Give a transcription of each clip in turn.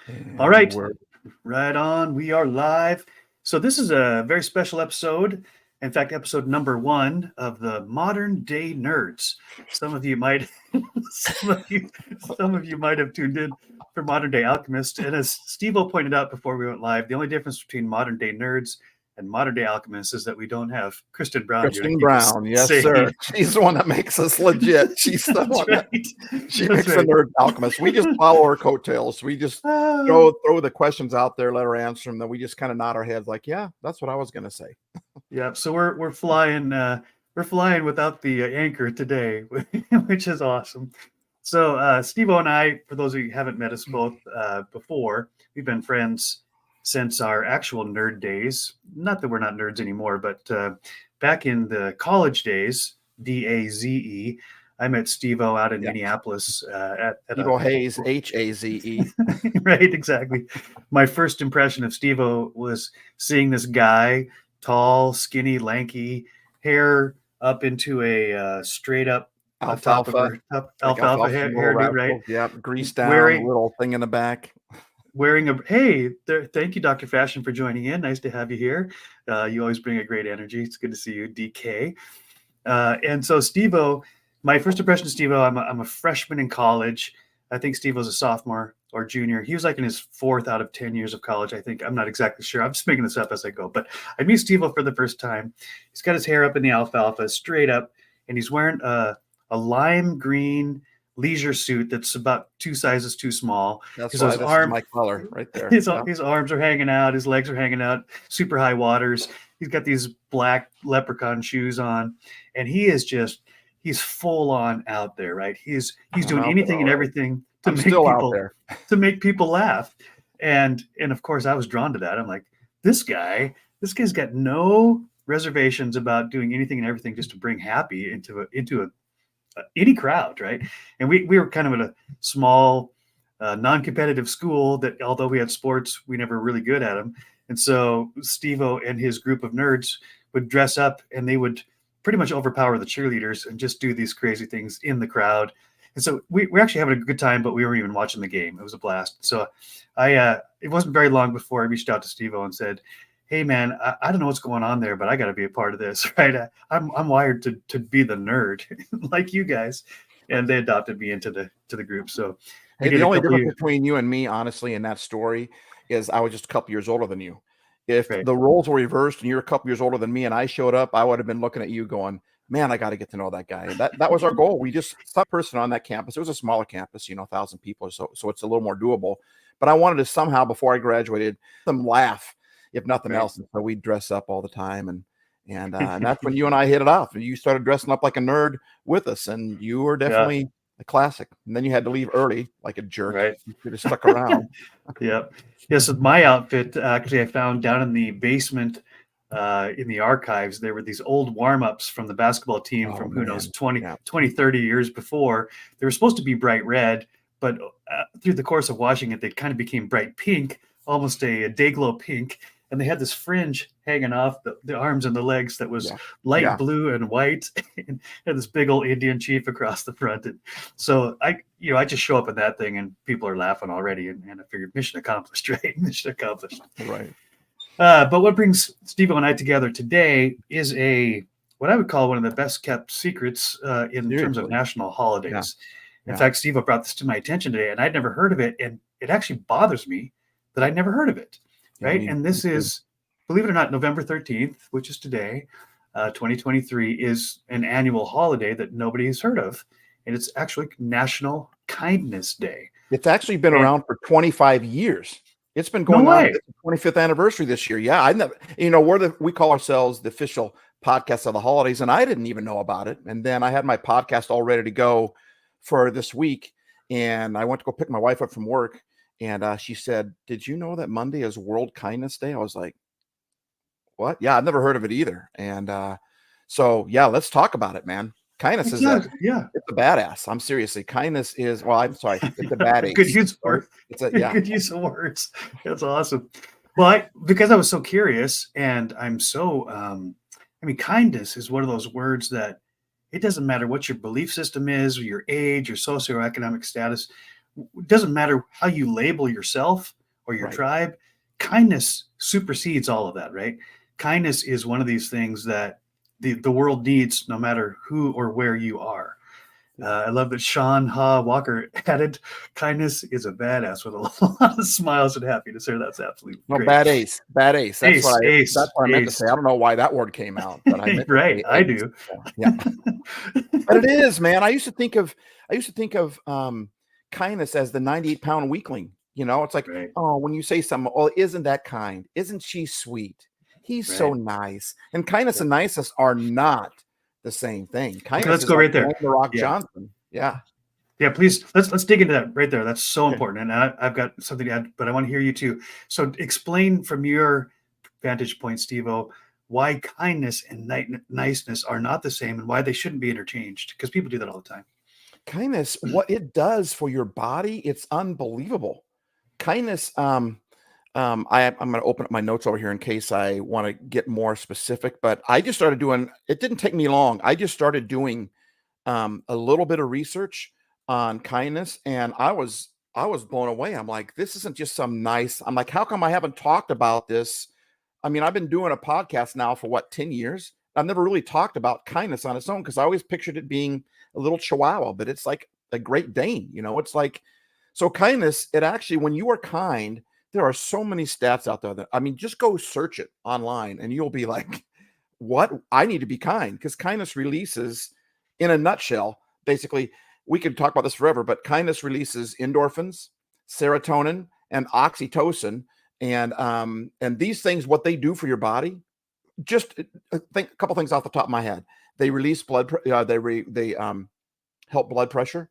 All And right, we're right on. We are live. So this is a very special episode. In fact, episode number 1 of the Modern Day Nerds. Some of you might, some of you, some of you might have tuned in for Modern Day Alchemist. And as Stevo pointed out before we went live, the only difference between Modern Day Nerds and Modern Day Alchemists is that we don't have Kristen Brown here to Christine keep us Brown. Yes, sane. sir. She's the one that makes us legit. She's the That's one that right. she That's makes the right. nerd alchemist. We just follow her coattails. We just Ah. throw the questions out there, let her answer them. Then we just kind of nod our heads like, yeah, that's what I was gonna say. Yeah, so we're flying without the anchor today, which is awesome. So Stevo and I, for those of you who haven't met us both before, we've been friends since our actual nerd days. Not that we're not nerds anymore, but back in the college days, DAZE, I met Stevo out in Yeah. Minneapolis at Stevo a Hays HAZE. right, exactly. My first impression of Stevo was seeing this guy, tall, skinny, lanky, hair up into a straight up top of Alfalfa, her like alfalfa alfalfa little hairdo, right? rascal. Yeah, greased down, Wearing little thing in the back. wearing a hey, thank you, Dr. Fashion, for joining in. Nice to have you here. You always bring a great energy. It's good to see you, DK. And so Stevo, my first impression of Stevo, I'm a freshman in college. I think Stevo's a sophomore or junior. He was like in his 4th out of 10 years of college, I think. I'm not exactly sure. I'm just making this up as I go. But I meet Stevo for the first time. He's got his hair up in the alfalfa, straight up, and he's wearing a lime green leisure suit that's about 2 sizes too small. That's So why his this is arm, my color right there. his Yeah. his arms are hanging out, his legs are hanging out, super high waters. He's got these black leprechaun shoes on, and he's full on out there, right? He's I'm doing out there, anything all and right. everything I'm still out there. to make people laugh. And of course I was drawn to that. I'm like, this guy's got no reservations about doing anything and everything just to bring happy into any crowd, right? And we were kind of at a small non-competitive school that although we had sports, we never really good at them. And so Stevo and his group of nerds would dress up and they would pretty much overpower the cheerleaders and just do these crazy things in the crowd. And so we're actually having a good time, but we weren't even watching the game. It was a blast. So it wasn't very long before I reached out to Stevo and said, hey man, I don't know what's going on there, but I got to be a part of this, right? I'm wired to be the nerd like you guys. And they adopted me into the group. So Hey, the only difference between you and me, honestly, in that story is I was just a couple years older than you. If right. the roles were reversed and you're a couple years older than me and I showed up, I would have been looking at you going, man, I got to get to know that guy. And that was our goal. We just some person on that campus. It was a smaller campus, 1,000 people or so. So it's a little more doable. But I wanted to somehow, before I graduated, them laugh, if nothing Right. else. And so we'd dress up all the time. And that's when you and I hit it off. You started dressing up like a nerd with us. And you were definitely a classic. And then you had to leave early like a jerk. Right. You could have stuck around. Yep. Yes, my outfit actually I found down in the basement in the archives. There were these old warm-ups from the basketball team from who knows 20, 30 years before. They were supposed to be bright red, but through the course of washing it, they kind of became bright pink, almost a day-glow pink. And they had this fringe hanging off the arms and the legs that was light blue and white, and had this big old Indian chief across the front. And so I just show up in that thing and people are laughing already. And I figured mission accomplished, right? Mission accomplished. Right. But what brings Stevo and I together today is what I would call one of the best kept secrets in terms of national holidays. Yeah. In fact, Stevo brought this to my attention today and I'd never heard of it. And it actually bothers me that I'd never heard of it. Right. And this is, believe it or not, November 13th, which is today, 2023, is an annual holiday that nobody has heard of. And it's actually National Kindness Day. It's actually been around for 25 years. It's been going on. It's the 25th anniversary this year. Yeah. I never, we call ourselves the official podcast of the holidays, and I didn't even know about it. And then I had my podcast all ready to go for this week. And I went to go pick my wife up from work. And she said, did you know that Monday is World Kindness Day? I was like, what? Yeah, I've never heard of it either. And so, let's talk about it, man. Kindness it's a badass. I'm seriously. Kindness is, I'm sorry. It's a badass. Good use of words. Good use of words. That's awesome. Well, because I was so curious and I'm so, kindness is one of those words that it doesn't matter what your belief system is, or your age, your socioeconomic status. It doesn't matter how you label yourself. or your Right. tribe, kindness supersedes all of that, right? Kindness is one of these things that the world needs no matter who or where you are. I love that Sean Ha Walker added, kindness is a badass with a lot of smiles and happiness there. That's absolutely No, great. bad ace. Bad ace. That's what Ace, I meant to ace. say. I don't know why that word came out, but I meant to Right, say I ace. do. Yeah. But it is, man. I used to think of kindness as the 98-pound weakling. You know, it's like, Right, oh, when you say something, oh, isn't that kind? Isn't she sweet? He's so right. nice. And kindness Yep. and niceness are not the same thing. Okay, Kindness let's is go like right there. Dwayne The Rock Yeah. Johnson. Yeah. Yeah, please let's dig into that right there. That's so Okay. important, and I've got something to add, but I want to hear you too. So explain from your vantage point, Stevo, why kindness and niceness are not the same, and why they shouldn't be interchanged. Because people do that all the time. Kindness, what it does for your body, it's unbelievable. Kindness, I'm going to open up my notes over here in case I want to get more specific, but I just started doing, it didn't take me long. I just started doing a little bit of research on kindness, and I was blown away. I'm like, this isn't just some nice, I'm like, how come I haven't talked about this? I mean, I've been doing a podcast now for what, 10 years? I've never really talked about kindness on its own because I always pictured it being a little chihuahua, but it's like a Great Dane, you know, it's like, so kindness, it actually, when you are kind, there are so many stats out there that, I mean, just go search it online and you'll be like, what? I need to be kind, because kindness releases, in a nutshell, basically, we could talk about this forever, but kindness releases endorphins, serotonin, and oxytocin. And these things, what they do for your body, just think a couple things off the top of my head. They release they help blood pressure.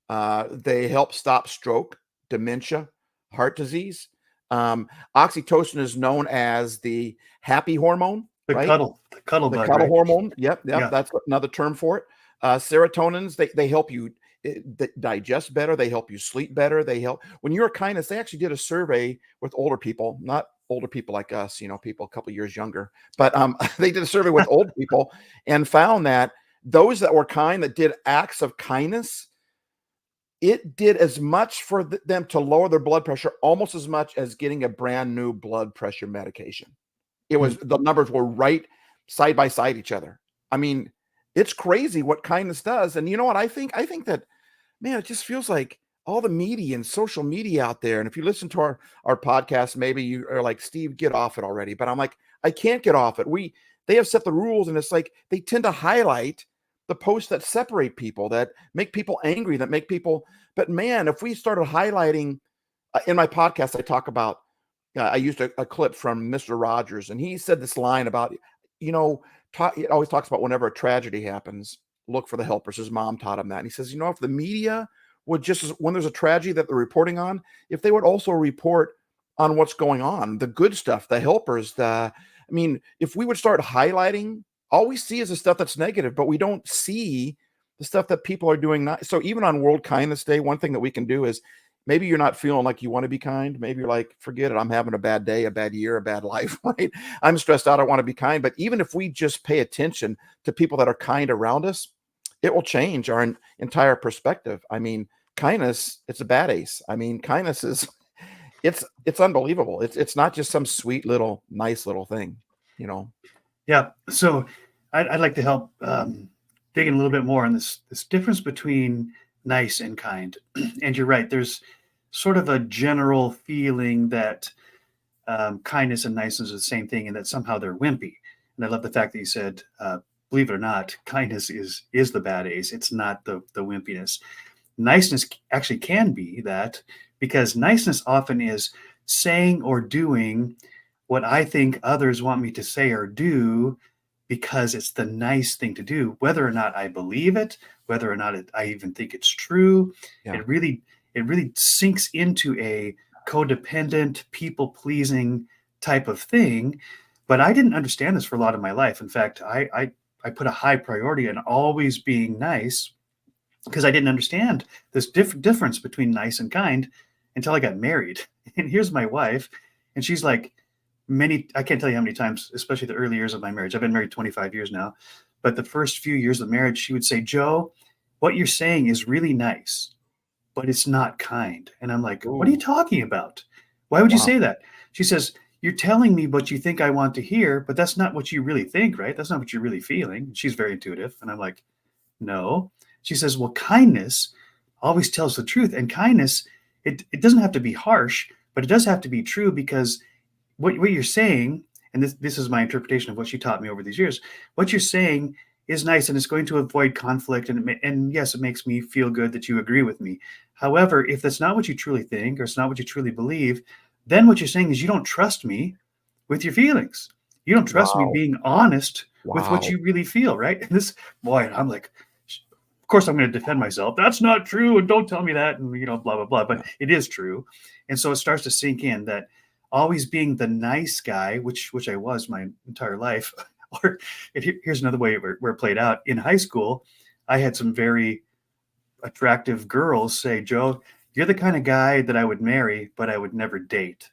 They help stop stroke, dementia, heart disease. Oxytocin is known as the happy hormone, The right? cuddle The bug, cuddle right? hormone. Yep. Yeah. That's another term for it. Serotonins, they help you digest better. They help you sleep better. They help when you're kindness. They actually did a survey with older people, not older people like us, you know, people a couple years younger, but they did a survey with old people and found that those that were kind, that did acts of kindness, it did as much for them to lower their blood pressure, almost as much as getting a brand new blood pressure medication. It Hmm. was, the numbers were right side by side each other. I mean, it's crazy what kindness does. And you know what I think? I think that, man, it just feels like all the media and social media out there. And if you listen to our podcast, maybe you are like, Steve, get off it already. But I'm like, I can't get off it. They have set the rules, and it's like they tend to highlight the posts that separate people, that make people angry, that make people. But man, if we started highlighting, in my podcast, I talk about, I used a clip from Mr. Rogers, and he said this line about, you know, he always talks about whenever a tragedy happens, look for the helpers. His mom taught him that. And he says, you know, if the media would just, when there's a tragedy that they're reporting on, if they would also report on what's going on, the good stuff, the helpers, I mean, if we would start highlighting, all we see is the stuff that's negative, but we don't see the stuff that people are doing. So even on World Kindness Day, one thing that we can do is, maybe you're not feeling like you want to be kind. Maybe you're like, forget it. I'm having a bad day, a bad year, a bad life, right? I'm stressed out. I want to be kind. But even if we just pay attention to people that are kind around us, it will change our entire perspective. I mean, kindness, it's a bad ace. I mean, kindness is, it's unbelievable. It's not just some sweet little, nice little thing, you know? Yeah. So I'd like to help dig in a little bit more on this difference between nice and kind. And you're right. There's sort of a general feeling that kindness and niceness are the same thing, and that somehow they're wimpy. And I love the fact that you said, believe it or not, kindness is the bad ace. It's not the wimpiness. Niceness actually can be that, because niceness often is saying or doing what I think others want me to say or do, because it's the nice thing to do, whether or not I believe it, whether or not I even think it's true. Yeah. It really sinks into a codependent, people pleasing type of thing. But I didn't understand this for a lot of my life. In fact, I put a high priority on always being nice, because I didn't understand this difference between nice and kind until I got married. And here's my wife, and she's like, I can't tell you how many times, especially the early years of my marriage. I've been married 25 years now, but the first few years of marriage, she would say, Joe, what you're saying is really nice, but it's not kind. And I'm like, what are you Ooh. talking about? Why would you Wow. say that? She says, you're telling me what you think I want to hear, but that's not what you really think, right? That's not what you're really feeling. She's very intuitive. And I'm like, no. She says, well, kindness always tells the truth. And kindness, it doesn't have to be harsh, but it does have to be true, because what you're saying, and this is my interpretation of what she taught me over these years, what you're saying is nice, and it's going to avoid conflict. And yes, it makes me feel good that you agree with me. However, if that's not what you truly think, or it's not what you truly believe, then what you're saying is you don't trust me with your feelings. You don't trust me Wow. being honest with what Wow. you really feel, right? And this, boy, I'm like, of course I'm going to defend myself. That's not true, and don't tell me that, and blah blah blah. But it is true, and so it starts to sink in that always being the nice guy, which I was my entire life. Or here's another way where it played out in high school. I had some very attractive girls say, Joe, you're the kind of guy that I would marry, but I would never date.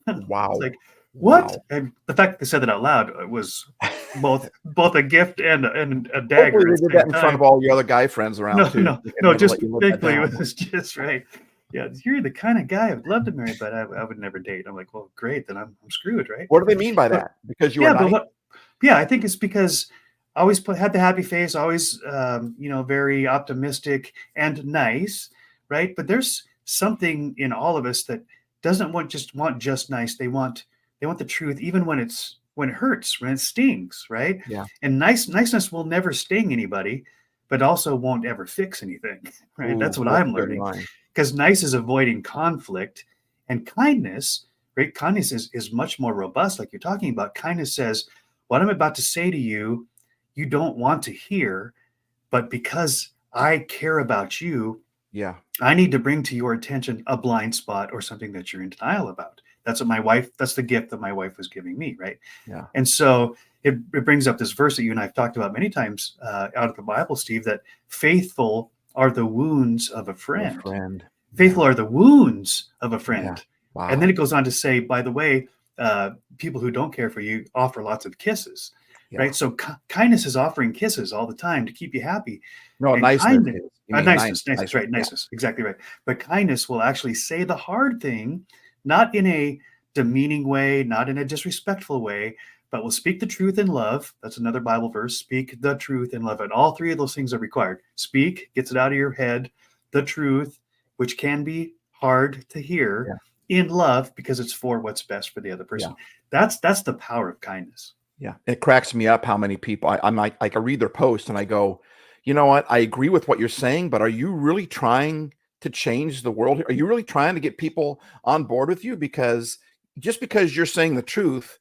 It's Wow. like, what? Wow. And the fact that they said that out loud was both a gift and a Hopefully dagger they at the did that same in front time. of all your other guy friends around too. No, They no, never just let you live that thankfully down. it was just right. Yeah, you're the kind of guy I would love to marry, but I would never date. I'm like, well, great, then I'm screwed, right? What do they mean by But that? Because you were yeah, nice? yeah, I think it's because I always had the happy face, always very optimistic and nice, right? But there's something in all of us that doesn't want just nice. They want the truth, even when it hurts, when it stings, right? Yeah. And niceness will never sting anybody, but also won't ever fix anything, right? Ooh, That's what that's I'm a good learning, line. because nice is avoiding conflict, and kindness, right? Kindness is much more robust, like you're talking about. Kindness says, what I'm about to say to you, you don't want to hear, but because I care about you, Yeah. I need to bring to your attention a blind spot or something that you're in denial about. That's the gift that my wife was giving me, right? Yeah. And so it brings up this verse that you and I've talked about many times out of the Bible, Steve, that faithful are the wounds of a A friend. friend. Faithful are the wounds of a Yeah. friend. Wow. And then it goes on to say, by the way, people who don't care for you offer lots of kisses, Yeah. right? So kindness is offering kisses all the time to keep you happy. No, And niceness kindness, is. You mean niceness, right? Yeah. Niceness, exactly right. But kindness will actually say the hard thing, not in a demeaning way, not in a disrespectful way, but will speak the truth in love. That's another Bible verse. Speak the truth in love. And all three of those things are required. Speak, gets it out of your head, the truth, which can be hard to hear, Yeah. in love, because it's for what's best for the other person. Yeah. That's the power of kindness. Yeah. It cracks me up how many people I read their post and I go, you know what? I agree with what you're saying, but are you really trying to change the world? Are you really trying to get people on board with you? Because just because you're saying the truth,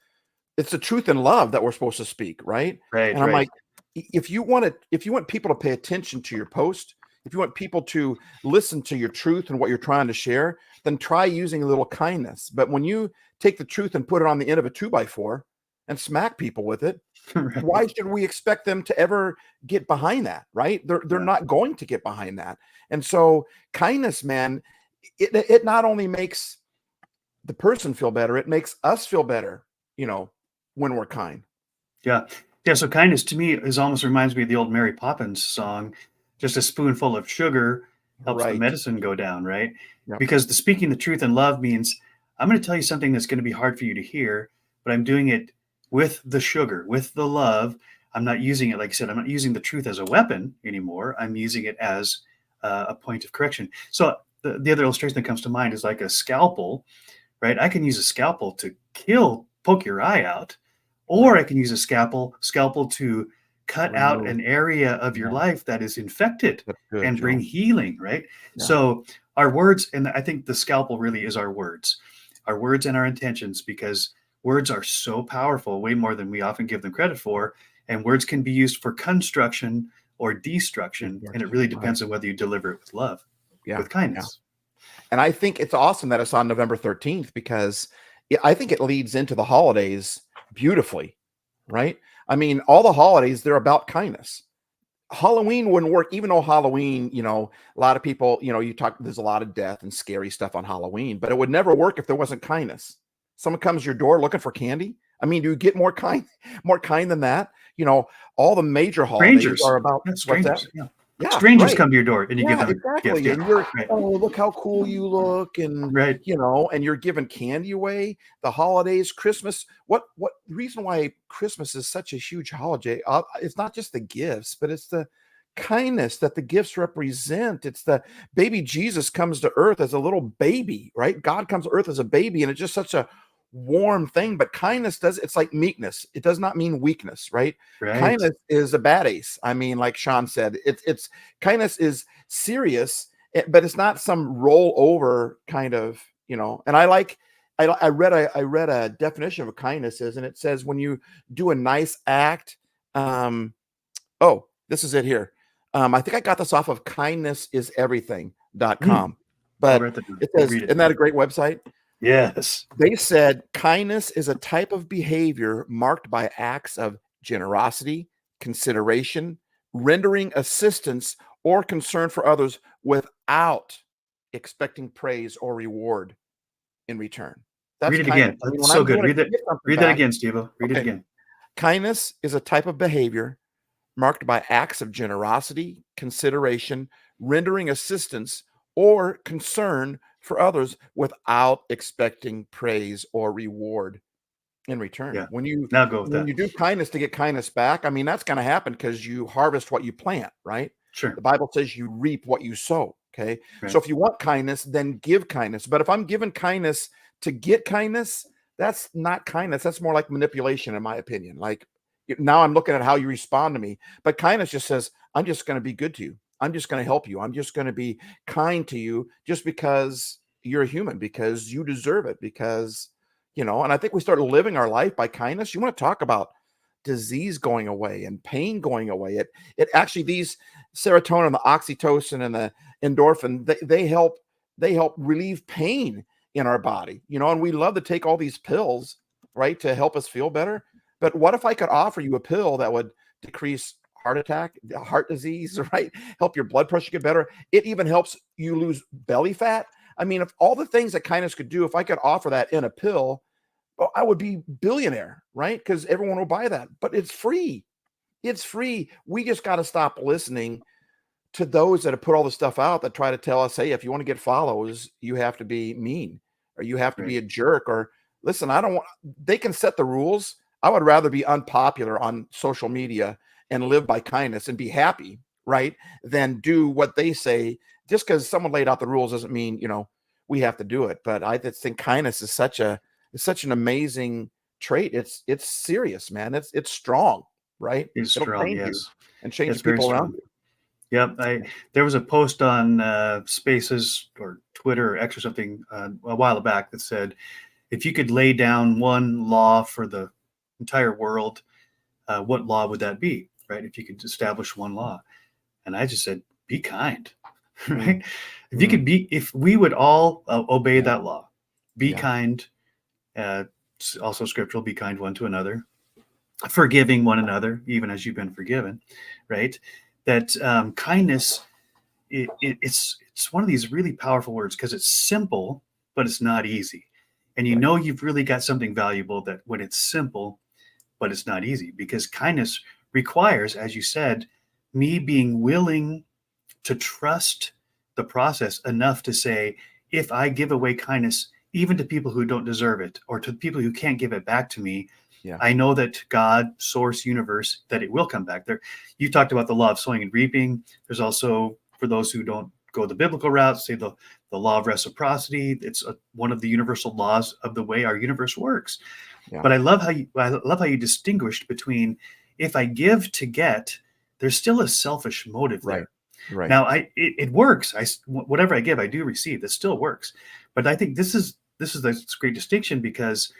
it's the truth in love that we're supposed to speak, right? Right, And I'm right. like, if you want people to pay attention to your post, if you want people to listen to your truth and what you're trying to share, then try using a little kindness. But when you take the truth and put it on the end of a 2x4 and smack people with it, Right. why should we expect them to ever get behind that? Right? They're Yeah. not going to get behind that. And so kindness, man, it not only makes the person feel better, it makes us feel better, when we're kind. Yeah. Yeah. So kindness to me almost reminds me of the old Mary Poppins song. Just a spoonful of sugar helps the Right. medicine go down, right? Yep. Because the speaking the truth in love means I'm going to tell you something that's going to be hard for you to hear, but I'm doing it with the sugar, with the love. I'm not using it, like I said, I'm not using the truth as a weapon anymore. I'm using it as a point of correction. So the other illustration that comes to mind is like a scalpel, right? I can use a scalpel to poke your eye out, or I can use a scalpel to cut out an area of your life that is infected and bring healing, right? Yeah. So our words, and I think the scalpel really is our words and our intentions, because words are so powerful, way more than we often give them credit for. And words can be used for construction or destruction. And it really depends on whether you deliver it with love, with kindness. Yeah. And I think it's awesome that it's on November 13th, because I think it leads into the holidays beautifully, right? I mean, all the holidays, they're about kindness. Halloween wouldn't work, even though Halloween, a lot of people, there's a lot of death and scary stuff on Halloween, but it would never work if there wasn't kindness. Someone comes to your door looking for candy. I mean, do you get more kind than that? All the major holidays Strangers are about strangers. Yeah. Yeah, Strangers right. come to your door and you give Yeah, them a gift. exactly. Yeah. And you're, Right. oh, look how cool you look. And, Right. and you're giving candy away. The holidays, Christmas. The reason why Christmas is such a huge holiday, it's not just the gifts, but it's the kindness that the gifts represent. It's the baby Jesus comes to earth as a little baby, right? God comes to earth as a baby, and it's just such a warm thing. But kindness it's like meekness. It does not mean weakness, right? Right. Kindness is a bad ace. I mean, like Sean said, it's kindness is serious, but it's not some roll over kind of, and I read a definition of kindness is, and it says when you do a nice act. Oh, this is it here. I think I got this off of kindnessiseverything.com, I'll but write that down. it says, Read it. isn't that a great website? Yes. They said kindness is a type of behavior marked by acts of generosity, consideration, rendering assistance, or concern for others without expecting praise or reward in return. That's Read it kindness. again. I mean, That's when so I'm good. doing it to get something Read that back, again, Stevo. Read it okay. again. Kindness is a type of behavior marked by acts of generosity, consideration, rendering assistance, or concern for others without expecting praise or reward in return. Yeah. When you Now go with that. do kindness to get kindness back, I mean, that's going to happen because you harvest what you plant, right? Sure. The Bible says you reap what you sow. Okay. Right. So if you want kindness, then give kindness. But if I'm giving kindness to get kindness, that's not kindness. That's more like manipulation, in my opinion. Like now I'm looking at how you respond to me. But kindness just says, I'm just going to be good to you. I'm just going to help you. I'm just going to be kind to you just because you're a human, because you deserve it, because, and I think we start living our life by kindness. You want to talk about disease going away and pain going away. It actually, these serotonin, the oxytocin, and the endorphin, they help relieve pain in our body, and we love to take all these pills, right, to help us feel better. But what if I could offer you a pill that would decrease heart disease, right? Help your blood pressure get better. It even helps you lose belly fat. I mean, if all the things that kindness could do, if I could offer that in a pill, well, I would be billionaire, right? Because everyone will buy that. But it's free. It's free. We just got to stop listening to those that have put all the stuff out that try to tell us, hey, if you want to get follows, you have to be mean, or you have to be a jerk, or listen, I don't want, they can set the rules. I would rather be unpopular on social media and live by kindness and be happy, right? Than do what they say. Just because someone laid out the rules doesn't mean, we have to do it. But I just think kindness is such an amazing trait. It's serious, man. It's strong, right? It's It'll strong. change you Yes. and change It's the very people around strong. you. Yep. There was a post on Spaces or Twitter or X or something a while back that said, if you could lay down one law for the entire world, what law would that be? Right? If you could establish one law. And I just said, be kind. Right? If we would all obey that law, be kind, also scriptural, be kind one to another, forgiving one another, even as you've been forgiven, right? That kindness, it's one of these really powerful words because it's simple, but it's not easy. And you've really got something valuable that when it's simple, but it's not easy, because kindness requires, as you said, me being willing to trust the process enough to say, if I give away kindness, even to people who don't deserve it, or to people who can't give it back to me, I know that God, source, universe, that it will come back there. You talked about the law of sowing and reaping. There's also, for those who don't go the biblical route, say the law of reciprocity. It's one of the universal laws of the way our universe works. But I love how you distinguished between, if I give to get, there's still a selfish motive there. Right. Now, it works. Whatever I give, I do receive. That still works. But I think this is the great distinction, because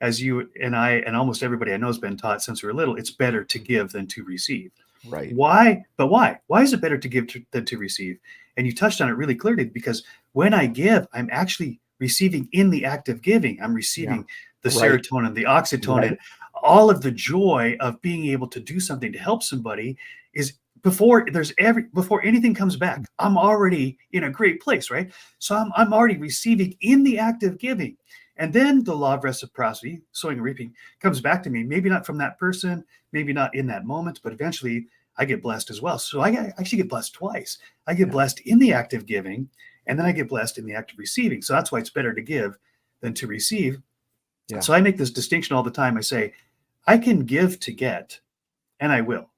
as you and I and almost everybody I know has been taught since we were little, it's better to give than to receive. Right. Why? But why? Why is it better to give than to receive? And you touched on it really clearly, because when I give, I'm actually receiving in the act of giving. I'm receiving the serotonin, the oxytocin, all of the joy of being able to do something to help somebody. Is before anything comes back, I'm already in a great place, right? So I'm already receiving in the act of giving. And then the law of reciprocity, sowing and reaping, comes back to me. Maybe not from that person, maybe not in that moment, but eventually I get blessed as well. So I actually get blessed twice. I get blessed in the act of giving, and then I get blessed in the act of receiving. So that's why it's better to give than to receive. Yeah. So I make this distinction all the time. I say, I can give to get, and I will,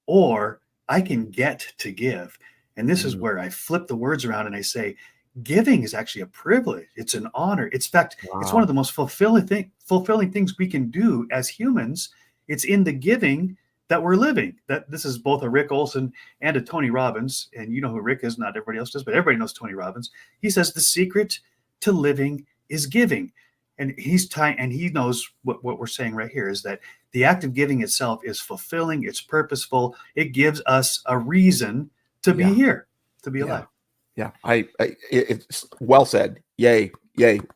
or I can get to give. And this is where I flip the words around and I say, giving is actually a privilege. It's an honor. It's in fact, it's one of the most fulfilling things we can do as humans. It's in the giving that we're living. That this is both a Rick Olson and a Tony Robbins. And you know who Rick is, not everybody else does, but everybody knows Tony Robbins. He says the secret to living is giving. And he knows what we're saying right here is that the act of giving itself is fulfilling, it's purposeful, it gives us a reason to be here, to be alive. Yeah, it's well said. Yay.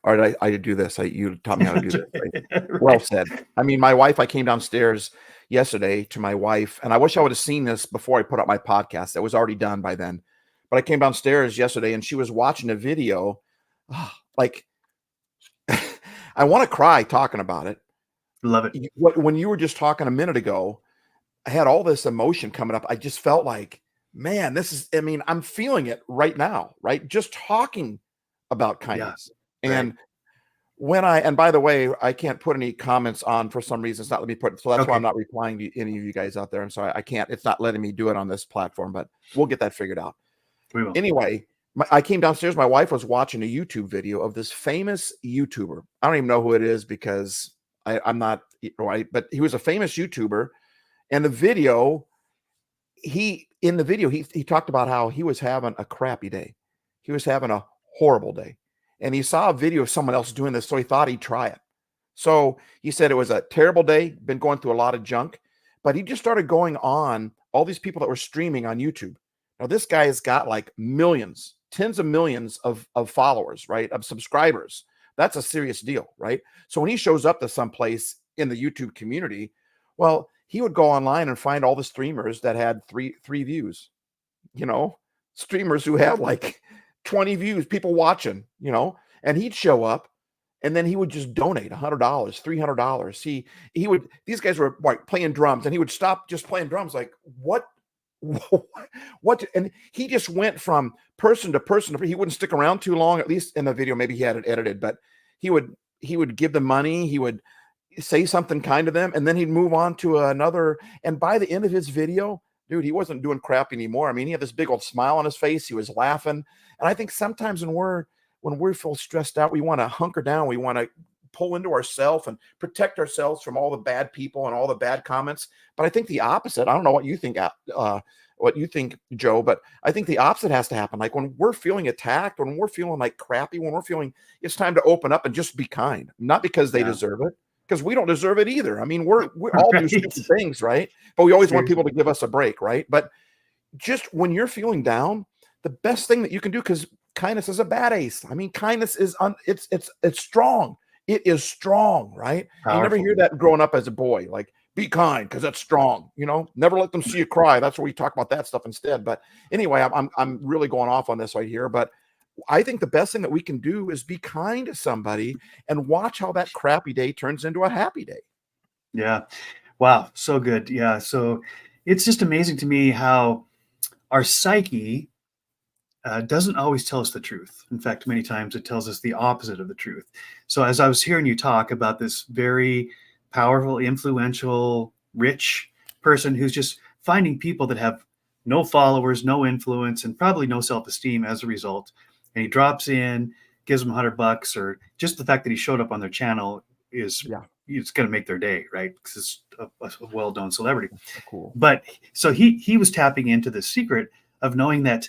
All right, I did do this. You taught me how to do this. Right? Right. Well said. I mean, my wife, I came downstairs yesterday to my wife, and I wish I would have seen this before I put up my podcast. It was already done by then. But I came downstairs yesterday, and she was watching a video. Like, I want to cry talking about it. Love it. When you were just talking a minute ago, I had all this emotion coming up. I just felt like, man, I'm feeling it right now, right? Just talking about kindness. Yeah, and and by the way, I can't put any comments on for some reason. It's not letting me put, so that's why I'm not replying to any of you guys out there. I'm sorry. I can't, it's not letting me do it on this platform, but we'll get that figured out. We will. Anyway, I came downstairs. My wife was watching a YouTube video of this famous YouTuber. I don't even know who it is because I'm not right, but he was a famous YouTuber. And the video, he talked about how he was having a crappy day. He was having a horrible day. And he saw a video of someone else doing this, so he thought he'd try it. So he said it was a terrible day, been going through a lot of junk, but he just started going on all these people that were streaming on YouTube. Now, this guy has got like millions, tens of millions of followers, right? Of subscribers. That's a serious deal, right? So when he shows up to someplace in the YouTube community, well, he would go online and find all the streamers that had three views, streamers who had like 20 views, people watching, and he'd show up and then he would just donate $100, $300. He would, these guys were like playing drums and he would stop just playing drums. Like what, and he just went from person to person. He wouldn't stick around too long, at least in the video. Maybe he had it edited, but he would give them money. He would say something kind to them, and then he'd move on to another. And by the end of his video, dude, he wasn't doing crap anymore. I mean, he had this big old smile on his face. He was laughing. And I think sometimes when we feel stressed out, we want to hunker down. We want to pull into ourselves and protect ourselves from all the bad people and all the bad comments. But I think the opposite. I don't know what you think, Joe, but I think the opposite has to happen. Like when we're feeling attacked, when we're feeling like crappy, when we're feeling it's time to open up and just be kind, not because they deserve it, because we don't deserve it either. I mean, we all do stupid things, right? But we always want people to give us a break, right? But just when you're feeling down, the best thing that you can do, because kindness is a bad ace. I mean, kindness is it's strong. It is strong, right? Powerful. You never hear that growing up as a boy, like be kind because that's strong. Never let them see you cry. That's where we talk about that stuff instead. But anyway, I'm really going off on this right here. But I think the best thing that we can do is be kind to somebody and watch how that crappy day turns into a happy day. Yeah. Wow. So good. Yeah. So it's just amazing to me how our psyche doesn't always tell us the truth. In fact, many times it tells us the opposite of the truth. So as I was hearing you talk about this very powerful, influential, rich person who's just finding people that have no followers, no influence, and probably no self-esteem as a result, and he drops in, gives them $100, or just the fact that he showed up on their channel is it's going to make their day, right? Because it's a well-known celebrity. Cool. But so he was tapping into the secret of knowing that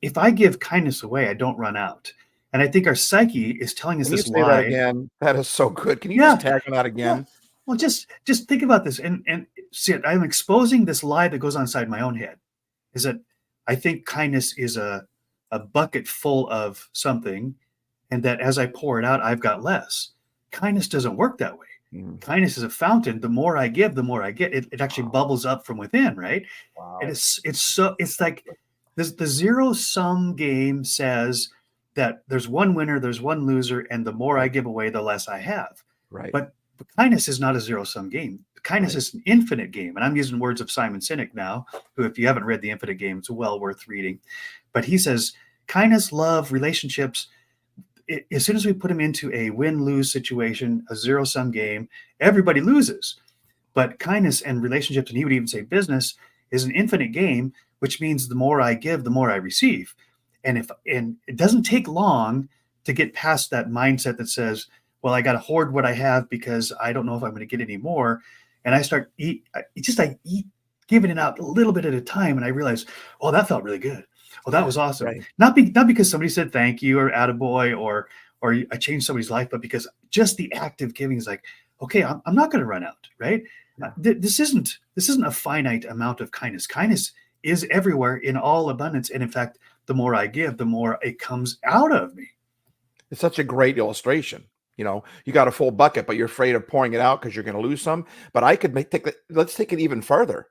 if I give kindness away, I don't run out. And I think our psyche is telling us this lie. That again? That is so good. Can you just tag on that again? Yeah. Well, just think about this and see it. I'm exposing this lie that goes on inside my own head. Is that I think kindness is a bucket full of something, and that as I pour it out, I've got less. Kindness doesn't work that way. Kindness is a fountain. The more I give, the more I get. It actually bubbles up from within, right? Wow. And it's like this. The zero-sum game says that there's one winner, there's one loser, and the more I give away, the less I have. Right. But kindness is not a zero-sum game. kindness is an infinite game. And I'm using words of Simon Sinek now, who, if you haven't read The Infinite Game, it's well worth reading. But he says, kindness, love, relationships, as soon as we put them into a win-lose situation, a zero-sum game, everybody loses. But kindness and relationships, and he would even say business, is an infinite game, which means the more I give, the more I receive. And it doesn't take long to get past that mindset that says, well, I got to hoard what I have because I don't know if I'm going to get any more. And I start giving it out a little bit at a time. And I realize, oh, that felt really good. Oh, that was awesome. Right. Not because somebody said thank you or attaboy or I changed somebody's life, but because just the act of giving is like, okay, I'm not going to run out, right? Yeah. This isn't a finite amount of kindness. Kindness is everywhere in all abundance. And in fact, the more I give, the more it comes out of me. It's such a great illustration. You got a full bucket, but you're afraid of pouring it out because you're going to lose some. But I could let's take it even further.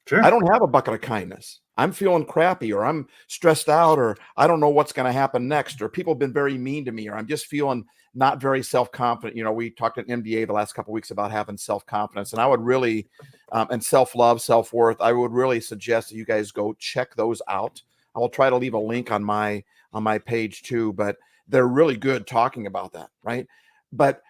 Sure. I don't have a bucket of kindness. I'm feeling crappy, or I'm stressed out, or I don't know what's going to happen next, or people have been very mean to me, or I'm just feeling not very self-confident. We talked at MDA the last couple of weeks about having self-confidence, and I would really, and self-love, self-worth, I would really suggest that you guys go check those out. I will try to leave a link on my page too, but they're really good talking about that, right? But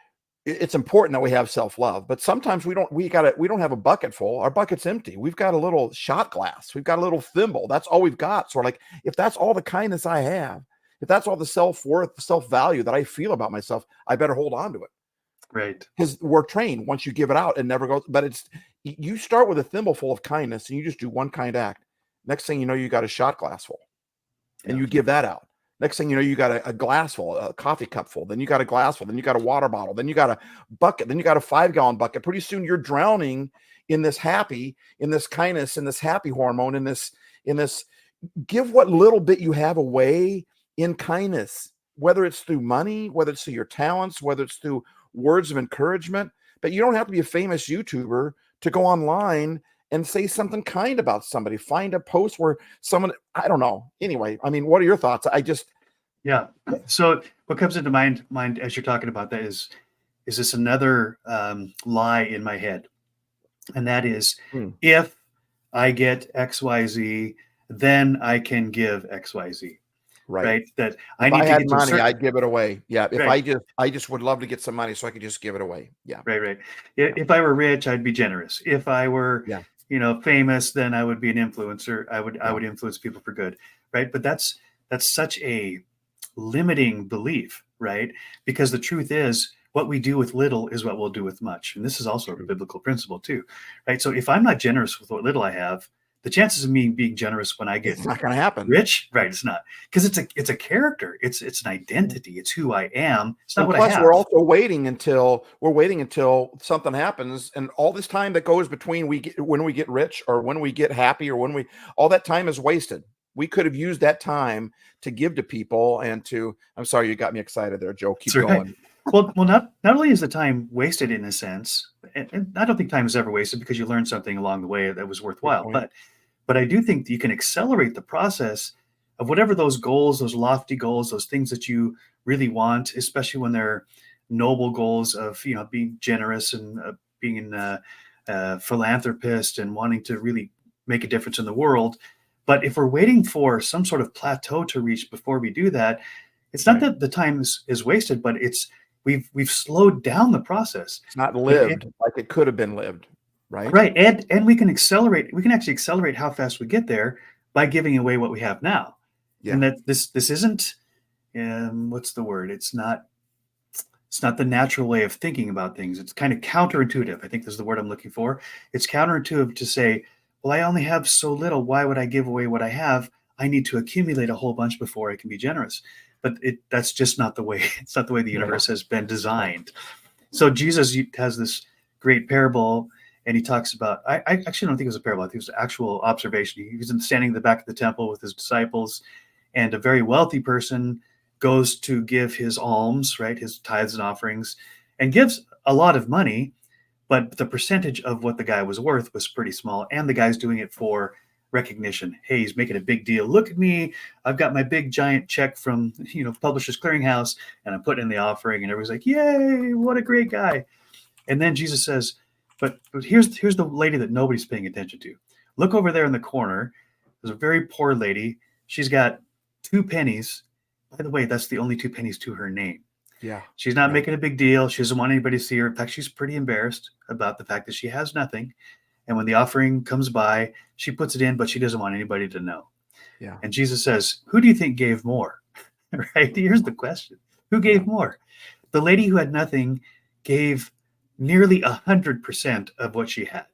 it's important that we have self-love, but sometimes we don't have a bucket full. Our bucket's empty. We've got a little shot glass. We've got a little thimble. That's all we've got. So we're like, if that's all the kindness I have, if that's all the self-worth, self-value that I feel about myself, I better hold on to it. Right. Because we're trained, once you give it out, it never goes. But you start with a thimble full of kindness and you just do one kind act. Next thing you know, you got a shot glass full and you give that out. Next thing you know, you got a glass full, a coffee cup full. Then you got a glass full. Then you got a water bottle. Then you got a bucket. Then you got a 5-gallon bucket. Pretty soon you're drowning in this kindness, in this happy hormone, in this. Give what little bit you have away in kindness, whether it's through money, whether it's through your talents, whether it's through words of encouragement. But you don't have to be a famous YouTuber to go online and say something kind about somebody. Find a post where someone, I don't know. Anyway, I mean, what are your thoughts? Yeah. So what comes into mind as you're talking about that is this another lie in my head? And that is, if I get XYZ, then I can give XYZ. Right. That I need to get money, I'd give it away. Yeah. If I just would love to get some money so I could just give it away. Yeah. Right. If I were rich, I'd be generous. If I were, famous, then I would be an influencer. I would influence people for good. Right. But that's such a limiting belief, right? Because the truth is, what we do with little is what we'll do with much. And this is also a biblical principle too, right? So if I'm not generous with what little I have, the chances of me being generous when I get it's not going to happen. Rich, right? It's not, because it's a character. It's an identity. It's who I am. It's not what I have. We're also waiting until something happens, and all this time that goes between when we get rich or when we get happy or all that time is wasted. We could have used that time to give to people and to. I'm sorry, you got me excited there, Joe. Keep going. Well, not only is the time wasted in a sense, and I don't think time is ever wasted because you learned something along the way that was worthwhile. But I do think that you can accelerate the process of whatever those goals, those lofty goals, those things that you really want, especially when they're noble goals of being generous and being a philanthropist and wanting to really make a difference in the world. But if we're waiting for some sort of plateau to reach before we do that, it's not that the time is wasted, but it's we've slowed down the process. It's not lived like it could have been lived, right? Right, and we can accelerate. We can actually accelerate how fast we get there by giving away what we have now. Yeah. And that this isn't what's the word? It's not the natural way of thinking about things. It's kind of counterintuitive. I think this is the word I'm looking for. It's counterintuitive to say, well, I only have so little. Why would I give away what I have? I need to accumulate a whole bunch before I can be generous. But that's just not the way. It's not the way the universe has been designed. So Jesus has this great parable, and he talks about. I actually don't think it was a parable. I think it was an actual observation. He was standing in the back of the temple with his disciples, and a very wealthy person goes to give his alms, right, his tithes and offerings, and gives a lot of money. But the percentage of what the guy was worth was pretty small. And the guy's doing it for recognition. Hey, he's making a big deal. Look at me. I've got my big giant check from, Publishers Clearinghouse, and I'm putting in the offering. And everybody's like, yay, what a great guy. And then Jesus says, But here's the lady that nobody's paying attention to. Look over there in the corner. There's a very poor lady. She's got 2 pennies. By the way, that's the only 2 pennies to her name. Yeah. She's not making a big deal. She doesn't want anybody to see her. In fact, she's pretty embarrassed about the fact that she has nothing. And when the offering comes by, she puts it in, but she doesn't want anybody to know. Yeah. And Jesus says, who do you think gave more? Right? Here's the question. Who gave more? The lady who had nothing gave nearly 100% of what she had.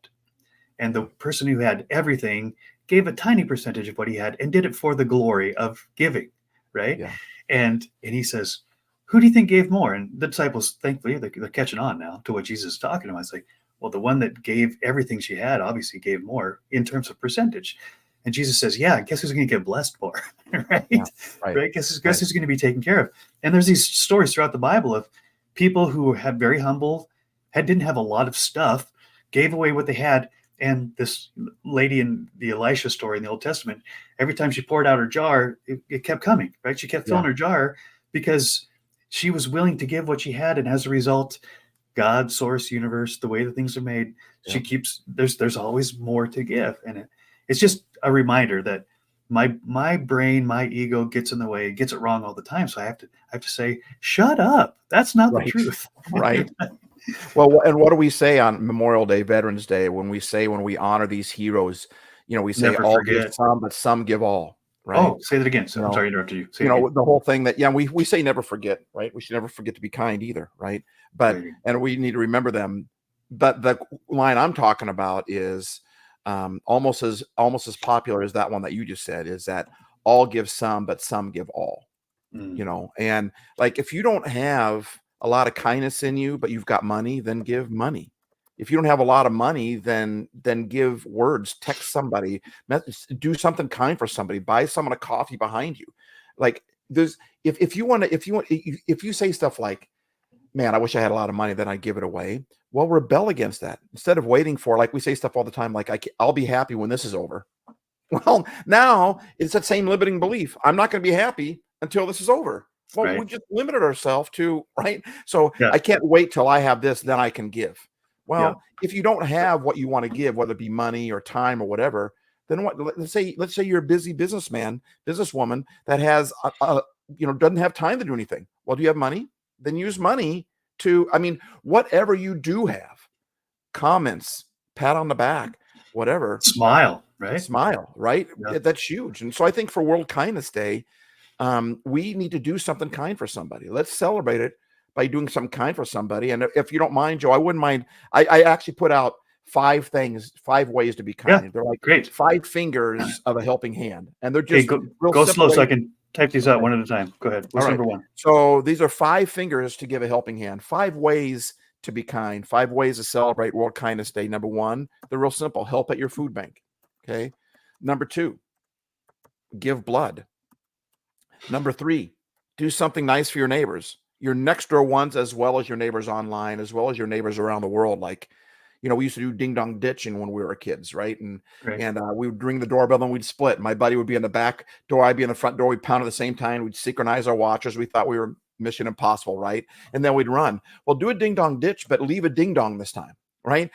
And the person who had everything gave a tiny percentage of what he had and did it for the glory of giving, right? Yeah. And he says, who do you think gave more? And the disciples, thankfully, they're catching on now to what Jesus is talking about. It's like, well, the one that gave everything she had obviously gave more in terms of percentage. And Jesus says, yeah, guess who's going to get blessed more, right? Yeah, right. Guess who's going to be taken care of. And there's these stories throughout the Bible of people who had very humble, didn't have a lot of stuff, gave away what they had. And this lady in the Elisha story in the Old Testament, every time she poured out her jar, it kept coming, right? She kept filling her jar because she was willing to give what she had. And as a result, God, source, universe, the way that things are made, she keeps, there's always more to give. And it's just a reminder that my brain, my ego gets in the way, gets it wrong all the time. So I have to say, shut up. That's not the truth. Right. Well, and what do we say on Memorial Day, Veterans Day, when we honor these heroes? We say Never all forget. give some, but some give all. Right. Oh, say that again. So I'm sorry to interrupt you. Say the whole thing that, we say never forget, right? We should never forget to be kind either. Right. But, and we need to remember them. But the line I'm talking about is almost as popular as that one that you just said, is that all give some, but some give all. And like, if you don't have a lot of kindness in you, but you've got money, then give money. If you don't have a lot of money, then give words, text somebody, do something kind for somebody, buy someone a coffee behind you. Like, there's, if you say stuff like, man, I wish I had a lot of money, then I'd give it away. Well, rebel against that. Instead of waiting for, like we say stuff all the time, like, I'll be happy when this is over. Well, now it's that same limiting belief. I'm not going to be happy until this is over. Well, we just limited ourselves to, right? So I can't wait till I have this, then I can give. Well, if you don't have what you want to give, whether it be money or time or whatever, then what? Let's say you're a busy businessman, businesswoman that has, doesn't have time to do anything. Well, do you have money? Then use money to, whatever you do have, comments, pat on the back, whatever. Smile, right? Smile, right? Yeah. That's huge. And so I think for World Kindness Day, we need to do something kind for somebody. Let's celebrate it by doing something kind for somebody. And if you don't mind, Joe, I wouldn't mind. I actually put out 5 ways to be kind. Yeah, they're like great. 5 fingers of a helping hand. And they're just go slow so I can type these out one at a time. Go ahead. What's number 1? So these are 5 fingers to give a helping hand, 5 ways to be kind, 5 ways to celebrate World Kindness Day. Number 1, they're real simple. Help at your food bank. Okay. Number 2, give blood. Number 3, do something nice for your neighbors, your next door ones, as well as your neighbors online, as well as your neighbors around the world. Like, we used to do ding dong ditching when we were kids, right? And we would ring the doorbell and we'd split. My buddy would be in the back door, I'd be in the front door. We'd pound at the same time. We'd synchronize our watches. We thought we were Mission Impossible, right? And then we'd run. Well, do a ding dong ditch, but leave a ding dong this time, right?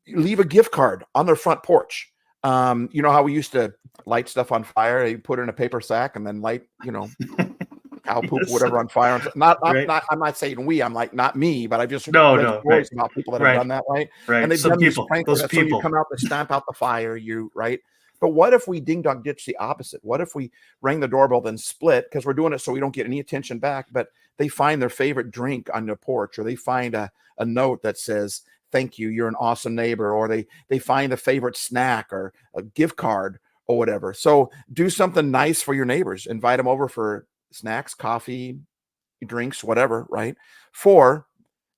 Leave a gift card on their front porch. You know how we used to light stuff on fire? You put it in a paper sack and then light, cow poop, whatever on fire. I'm not saying we. I'm like, not me, but I just read stories about people that have done that, right? Right. And they've Some done people, those people. So you come out to stamp out the fire, right? But what if we ding dong ditch the opposite? What if we rang the doorbell then split, because we're doing it so we don't get any attention back, but they find their favorite drink on the porch, or they find a note that says, thank you, you're an awesome neighbor, or they find a favorite snack or a gift card or whatever. So do something nice for your neighbors. Invite them over for snacks, coffee, drinks, whatever, right? 4,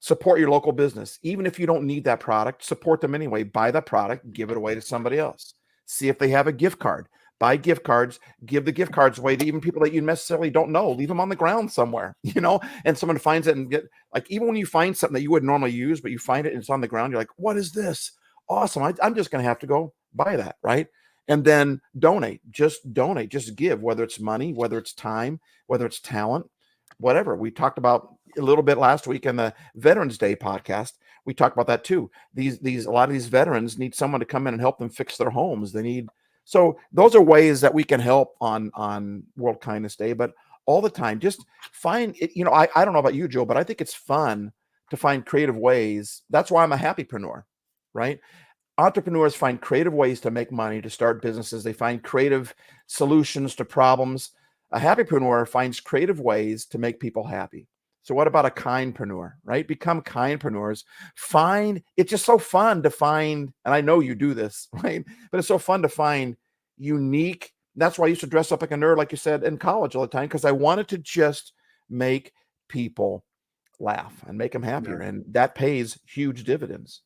support your local business. Even if you don't need that product, support them anyway. Buy that product, give it away to somebody else. See if they have a gift card. Buy gift cards, give the gift cards away to even people that you necessarily don't know. Leave them on the ground somewhere, and someone finds it and get, like, even when you find something that you would normally use, but you find it and it's on the ground, you're like, what is this? Awesome. I'm just going to have to go buy that, right? And then donate, just give, whether it's money, whether it's time, whether it's talent, whatever. We talked about a little bit last week in the Veterans Day podcast. we talk about that too. A lot of these veterans need someone to come in and help them fix their homes. So those are ways that we can help on World Kindness Day, but all the time, just find it. I don't know about you, Joe, but I think it's fun to find creative ways. That's why I'm a happypreneur, right? Entrepreneurs find creative ways to make money, to start businesses. They find creative solutions to problems. A happypreneur finds creative ways to make people happy. So what about a kindpreneur, right? Become kindpreneurs. It's just so fun to find, and I know you do this, right? But it's so fun to find unique. That's why I used to dress up like a nerd, like you said, in college all the time, because I wanted to just make people laugh and make them happier. Yeah. And that pays huge dividends.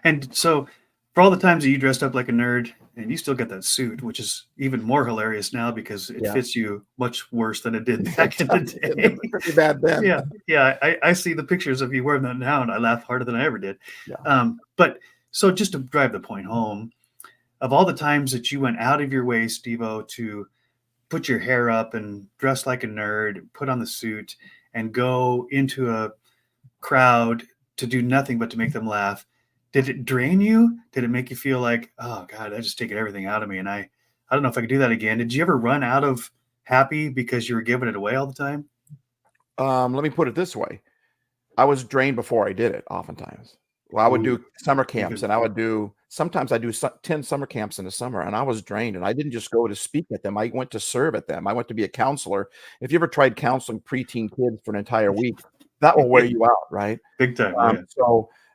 And so for all the times that you dressed up like a nerd and you still got that suit, which is even more hilarious now because it fits you much worse than it did back in the day. It was pretty bad then. Yeah. I see the pictures of you wearing that now and I laugh harder than I ever did. Yeah. But so just to drive the point home, of all the times that you went out of your way, Stevo, to put your hair up and dress like a nerd, put on the suit and go into a crowd to do nothing but to make them laugh, did it drain you? Did it make you feel like, oh God, I just taken everything out of me, and I don't know if I could do that again? Did you ever run out of happy because you were giving it away all the time? Let me put it this way: I was drained before I did it. Oftentimes, well, I would do summer camps, and sometimes I do 10 summer camps in the summer, and I was drained. And I didn't just go to speak at them; I went to serve at them. I went to be a counselor. If you ever tried counseling preteen kids for an entire week, that will wear you out, right? Big time.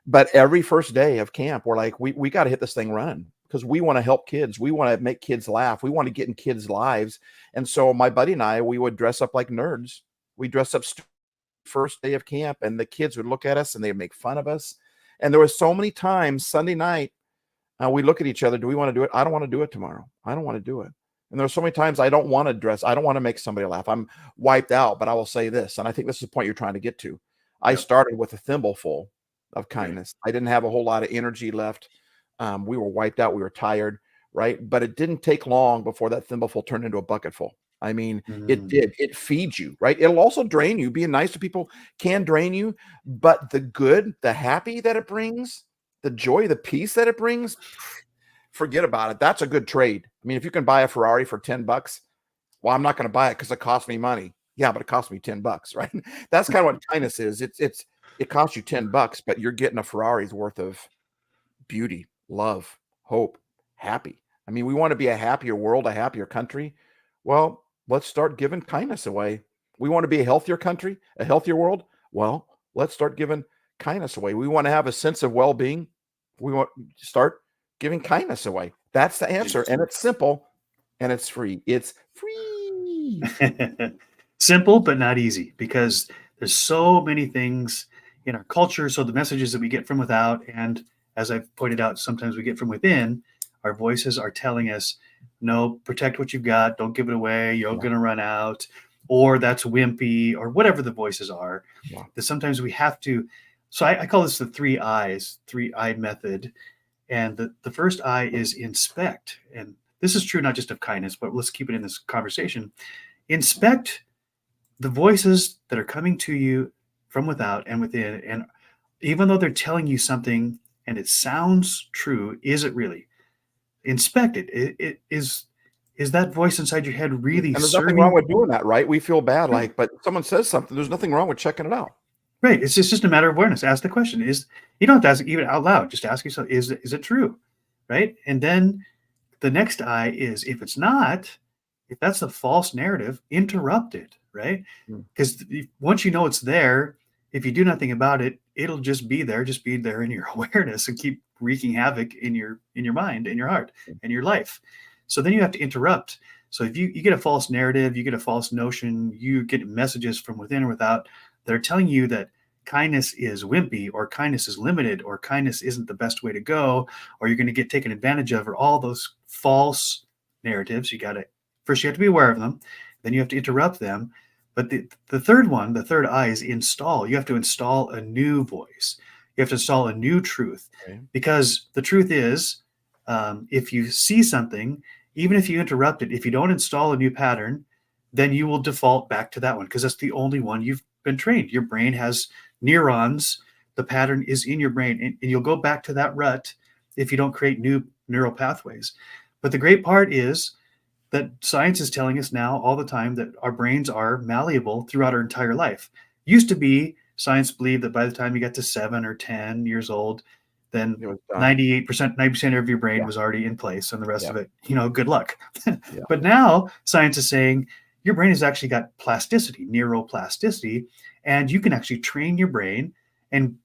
But every first day of camp, we're like, we got to hit this thing running because we want to help kids. We want to make kids laugh. We want to get in kids' lives. And so my buddy and I, we would dress up like nerds. We dress up first day of camp, and the kids would look at us and they'd make fun of us. And there was so many times Sunday night, we look at each other. Do we want to do it? I don't want to do it tomorrow. I don't want to do it. And there were so many times I don't want to dress. I don't want to make somebody laugh. I'm wiped out, but I will say this. And I think this is the point you're trying to get to. I started with a thimbleful of kindness. I didn't have a whole lot of energy left. We were wiped out. We were tired, right? But it didn't take long before that thimbleful turned into a bucketful. I mean, it did. It feeds you, right? It'll also drain you. Being nice to people can drain you, but the good, the happy that it brings, the joy, the peace that it brings, forget about it. That's a good trade. I mean, if you can buy a Ferrari for $10, well, I'm not going to buy it because it cost me money. Yeah, but it cost me $10, right? That's kind of what kindness is. It costs you $10, but you're getting a Ferrari's worth of beauty, love, hope, happy. I mean, we want to be a happier world, a happier country. Well, let's start giving kindness away. We want to be a healthier country, a healthier world. Well, let's start giving kindness away. We want to have a sense of well-being. We want to start giving kindness away. That's the answer. And it's simple and it's free. It's free. Simple, but not easy, because there's so many things in our culture. So the messages that we get from without, and as I've pointed out, sometimes we get from within, our voices are telling us, no, protect what you've got. Don't give it away. You're going to run out, or that's wimpy, or whatever the voices are. That sometimes we have to. So I call this the 3 I's, 3-eyed method. And the first I is inspect. And this is true not just of kindness, but let's keep it in this conversation. Inspect the voices that are coming to you from without and within. And even though they're telling you something and it sounds true, is it really? Inspect it. It is that voice inside your head really and there's serving? Nothing wrong with doing that, right? We feel bad, but someone says something. There's nothing wrong with checking it out. Right. It's just a matter of awareness. Ask the question. You don't have to ask it even out loud. Just ask yourself, is it true? Right. And then the next I is, if it's not, if that's a false narrative, interrupt it. Right. Because once you know it's there, if you do nothing about it, it'll just be there in your awareness and keep wreaking havoc in your mind, in your heart, in your life. So then you have to interrupt. So if you get a false narrative, you get a false notion, you get messages from within or without that are telling you that kindness is wimpy, or kindness is limited, or kindness isn't the best way to go, or you're going to get taken advantage of, or all those false narratives. You have to be aware of them. Then you have to interrupt them. But the third one, the third I, is install. You have to install a new voice. You have to install a new truth. Okay. Because the truth is, if you see something, even if you interrupt it, if you don't install a new pattern, then you will default back to that one, because that's the only one you've been trained. Your brain has neurons the pattern is in your brain, and you'll go back to that rut if you don't create new neural pathways. But the great part is that science is telling us now all the time that our brains are malleable throughout our entire life. Used to be, science believed that by the time you got to 7 or 10 years old, then 98%, 90% of your brain was already in place, and the rest of it, good luck. But now science is saying your brain has actually got plasticity, neuroplasticity, and you can actually train your brain and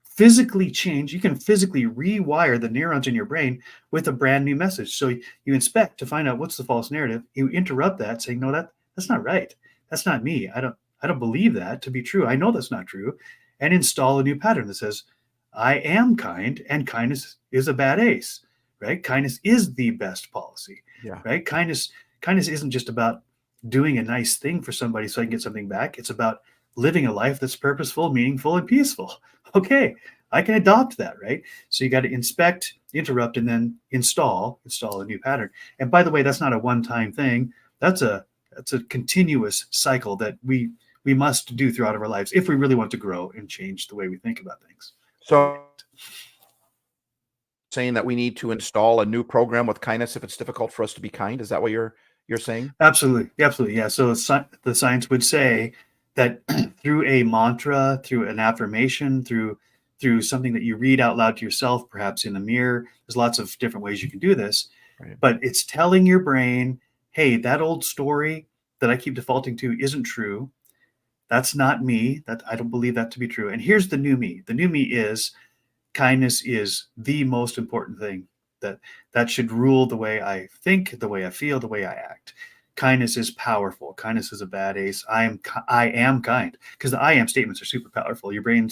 physically change. You can physically rewire the neurons in your brain with a brand new message. So you inspect to find out what's the false narrative. You interrupt that, saying, no, that's not right. That's not me. I don't believe that to be true. I know that's not true. And install a new pattern that says, I am kind, and kindness is a bad ace, right? Kindness is the best policy, right? Kindness isn't just about doing a nice thing for somebody so I can get something back. It's about living a life that's purposeful, meaningful, and peaceful. Okay, I can adopt that, right? So you got to inspect, interrupt, and then install a new pattern. And by the way, that's not a one-time thing. That's a continuous cycle that we must do throughout our lives if we really want to grow and change the way we think about things. So saying that we need to install a new program with kindness if it's difficult for us to be kind. Is that what you're saying? Absolutely. Yeah. So the science would say that through a mantra, through an affirmation, through something that you read out loud to yourself, perhaps in a mirror, there's lots of different ways you can do this. Right. But it's telling your brain, hey, that old story that I keep defaulting to isn't true. That's not me. That I don't believe that to be true. And here's the new me. The new me is kindness is the most important thing. That should rule the way I think, the way I feel, the way I act. Kindness is powerful. Kindness is a bad ace. I am kind, because the I am statements are super powerful. Your brain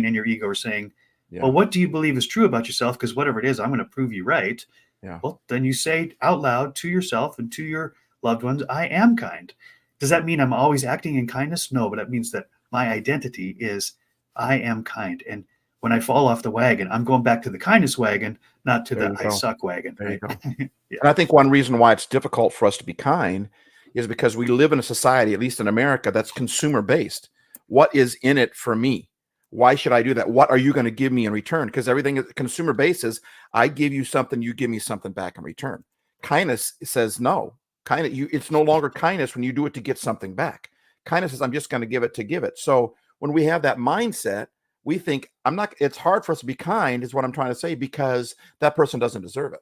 and your ego are saying, well, what do you believe is true about yourself? Because whatever it is, I'm going to prove you right. Well, then you say out loud to yourself and to your loved ones, I am kind. Does that mean I'm always acting in kindness? No, but that means that my identity is I am kind. And when I fall off the wagon, I'm going back to the kindness wagon, not to the I suck wagon. Right? And I think one reason why it's difficult for us to be kind is because we live in a society, at least in America, that's consumer based. What is in it for me? Why should I do that? What are you going to give me in return? Because everything is consumer based is I give you something, you give me something back in return. Kindness says no. It's no longer kindness when you do it to get something back. Kindness is I'm just going to give it to give it. So when we have that mindset, we think it's hard for us to be kind is what I'm trying to say, because that person doesn't deserve it,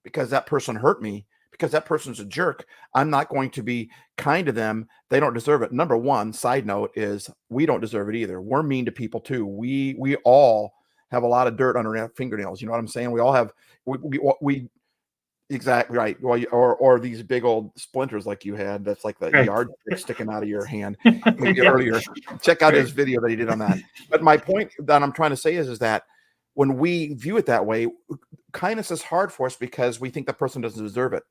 because that person hurt me, because that person's a jerk. I'm not going to be kind to them. They don't deserve it. Number one, side note is we don't deserve it either. We're mean to people too. We all have a lot of dirt under our fingernails. You know what I'm saying? We all have, we exactly right. Well, or these big old splinters like you had. That's like the yardstick sticking out of your hand earlier. Check out his video that he did on that. But my point that I'm trying to say is that when we view it that way, kindness is hard for us because we think the person doesn't deserve it.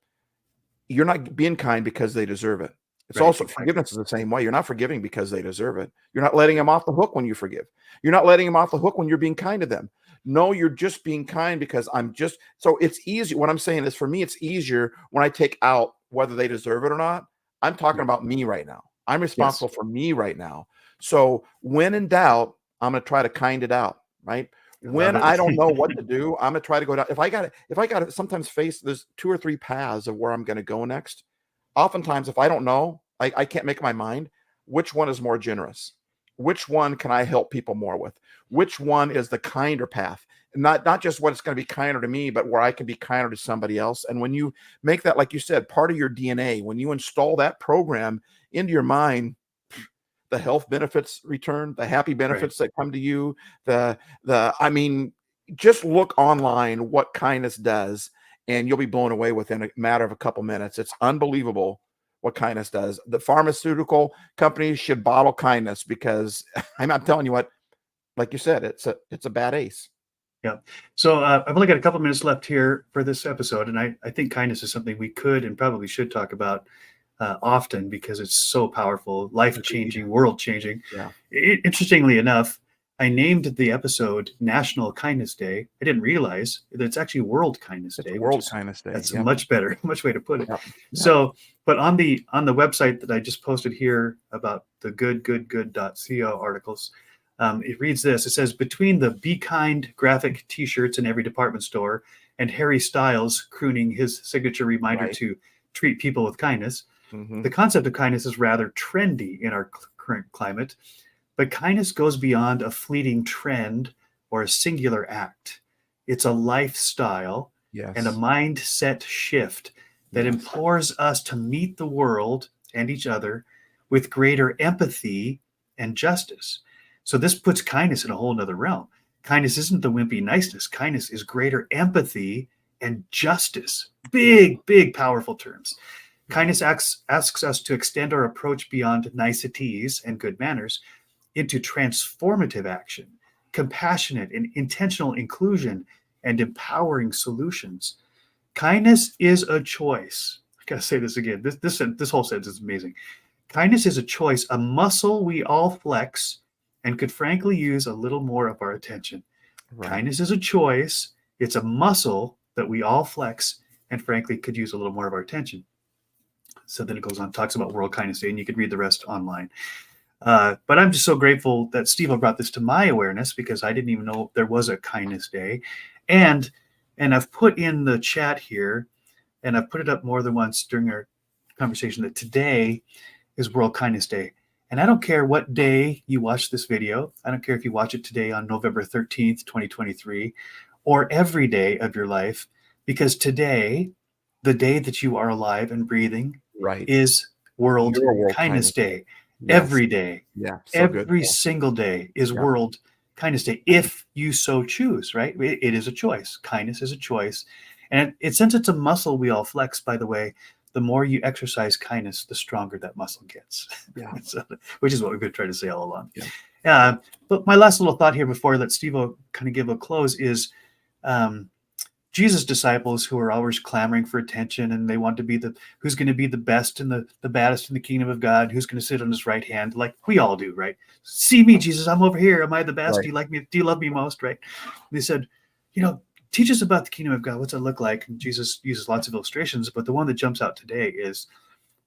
You're not being kind because they deserve it. It's also forgiveness is the same way. You're not forgiving because they deserve it. You're not letting them off the hook when you forgive. You're not letting them off the hook when you're being kind to them. No, you're just being kind because so it's easy. What I'm saying is, for me, it's easier when I take out whether they deserve it or not. I'm talking about me right now. I'm responsible for me right now. So when in doubt, I'm going to try to kind it out, right? When I don't know what to do, I'm going to try to go down. If I got to sometimes face, there's 2 or 3 paths of where I'm going to go next. Oftentimes, if I don't know, I can't make my mind, which one is more generous? Which one can I help people more with? Which one is the kinder path? Not just what it's going to be kinder to me, but where I can be kinder to somebody else. And when you make that, like you said, part of your DNA, when you install that program into your mind, the health benefits return, the happy benefits that come to you, just look online what kindness does, and you'll be blown away within a matter of a couple minutes. It's unbelievable what kindness does. The pharmaceutical companies should bottle kindness, because I'm telling you what, like you said, it's a bad ace. Yeah. So I've only got a couple minutes left here for this episode, and I think kindness is something we could and probably should talk about often, because it's so powerful, life-changing, world-changing. Yeah. Interestingly enough, I named the episode National Kindness Day. I didn't realize that it's actually World Kindness Day. World Kindness Day. That's much better, much way to put it. Yep. So, but on the website that I just posted here about the good.co articles, It reads this. It says, between the Be Kind graphic T-shirts in every department store and Harry Styles crooning his signature reminder to treat people with kindness, the concept of kindness is rather trendy in our current climate, but kindness goes beyond a fleeting trend or a singular act. It's a lifestyle and a mindset shift that implores us to meet the world and each other with greater empathy and justice. So this puts kindness in a whole nother realm. Kindness isn't the wimpy niceness. Kindness is greater empathy and justice. Big, big, powerful terms. Kindness asks us to extend our approach beyond niceties and good manners into transformative action, compassionate and intentional inclusion, and empowering solutions. Kindness is a choice. I gotta say this again. This whole sentence is amazing. Kindness is a choice, a muscle we all flex and could frankly use a little more of our attention. Kindness is a choice. It's a muscle that we all flex and frankly could use a little more of our attention. So then it goes on, talks about World Kindness Day, and you can read the rest online. But I'm just so grateful that Stevo brought this to my awareness, because I didn't even know there was a Kindness Day. And I've put in the chat here, and I've put it up more than once during our conversation, that today is World Kindness Day. And I don't care what day you watch this video. I don't care if you watch it today on November 13th, 2023, or every day of your life, because today, the day that you are alive and breathing, is World Kindness Day. Every day, every single day is World Kindness Day, if you so choose, right? It is a choice. Kindness is a choice. And since it's a muscle we all flex, by the way, the more you exercise kindness, the stronger that muscle gets. So, which is what we've been trying to say all along. But my last little thought here before I let Stevo kind of give a close is, Jesus' disciples, who are always clamoring for attention, and they want to be who's going to be the best and the baddest in the kingdom of God, who's going to sit on his right hand, like we all do, right? See me, Jesus, I'm over here. Am I the best? Do you like me? Do you love me most? Right? And they said, teach us about the kingdom of God. What's it look like? And Jesus uses lots of illustrations, but the one that jumps out today is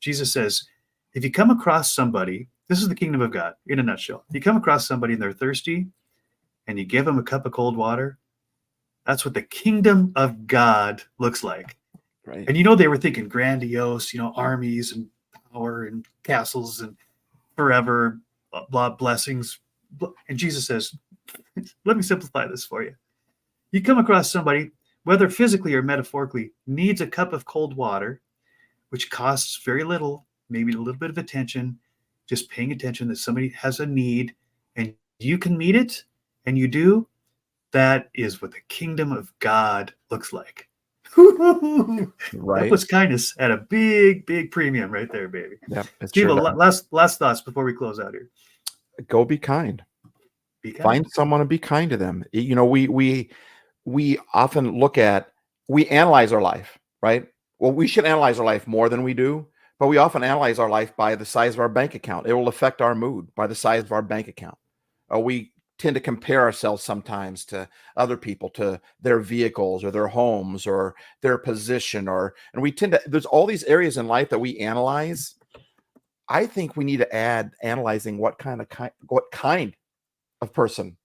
Jesus says, if you come across somebody, this is the kingdom of God in a nutshell. If you come across somebody and they're thirsty and you give them a cup of cold water, that's what the kingdom of God looks like. And they were thinking grandiose, armies and power and castles and forever blessings. And Jesus says, let me simplify this for you. You come across somebody, whether physically or metaphorically, needs a cup of cold water, which costs very little, maybe a little bit of attention, just paying attention that somebody has a need, and you can meet it, and you do. That is what the kingdom of God looks like. That puts kindness at a big, big premium right there, baby. Steve, last thoughts before we close out here. Go be kind. Find someone and be kind to them. We often we analyze our life, right? Well, we should analyze our life more than we do, but we often analyze our life by the size of our bank account. It will affect our mood by the size of our bank account. We tend to compare ourselves sometimes to other people, to their vehicles or their homes or their position, and we tend to, there's all these areas in life that we analyze. I think we need to add analyzing what kind of person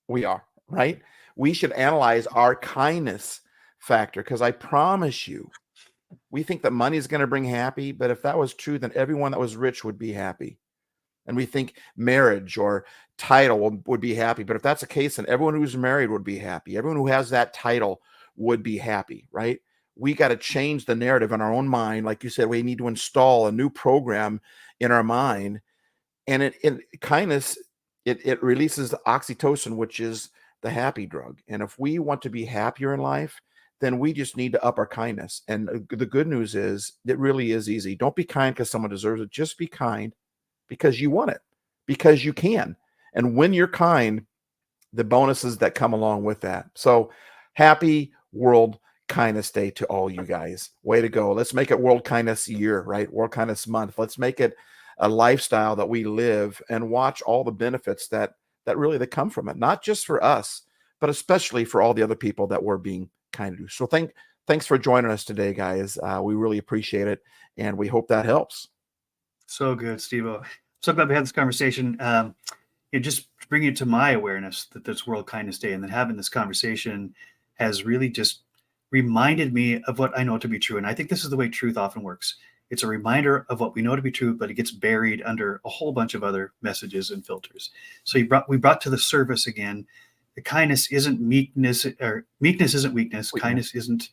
we are, right? We should analyze our kindness factor, because I promise you, we think that money is going to bring happy, but if that was true, then everyone that was rich would be happy. And we think marriage or title would be happy. But if that's the case, then everyone who's married would be happy. Everyone who has that title would be happy, right? We got to change the narrative in our own mind. Like you said, we need to install a new program in our mind. And kindness, it releases the oxytocin, which is the happy drug. And if we want to be happier in life, then we just need to up our kindness. And the good news is, it really is easy. Don't be kind because someone deserves it. Just be kind because you want it, because you can. And when you're kind, the bonuses that come along with that. So happy World Kindness Day to all you guys. Way to go. Let's make it World Kindness Year, right? World Kindness Month. Let's make it a lifestyle that we live and watch all the benefits that really come from it. Not just for us, but especially for all the other people that we're being kind to. So thanks for joining us today, guys. We really appreciate it. And we hope that helps. So good, Stevo. So glad we had this conversation. just bring it to my awareness that there's World Kindness Day, and then having this conversation has really just reminded me of what I know to be true. And I think this is the way truth often works. It's a reminder of what we know to be true, but it gets buried under a whole bunch of other messages and filters. So we brought to the surface again, the kindness isn't meekness, or meekness isn't weakness. Kindness isn't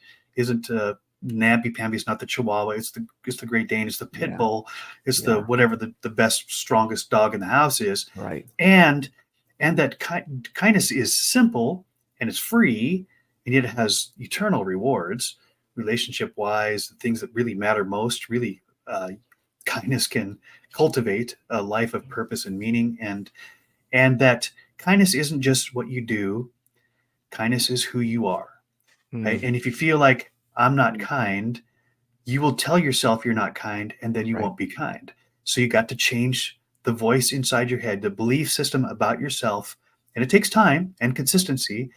namby-pamby. It's not the Chihuahua. It's the Great Dane. It's the Pit Bull. It's the whatever the best, strongest dog in the house is. Right. And that kindness is simple and it's free, and yet it has eternal rewards, relationship-wise, the things that really matter most. Really, kindness can cultivate a life of purpose and meaning, and that kindness isn't just what you do. Kindness is who you are. Right? And if you feel like I'm not kind, you will tell yourself you're not kind, and then you won't be kind. So you got to change the voice inside your head, the belief system about yourself. And it takes time and consistency.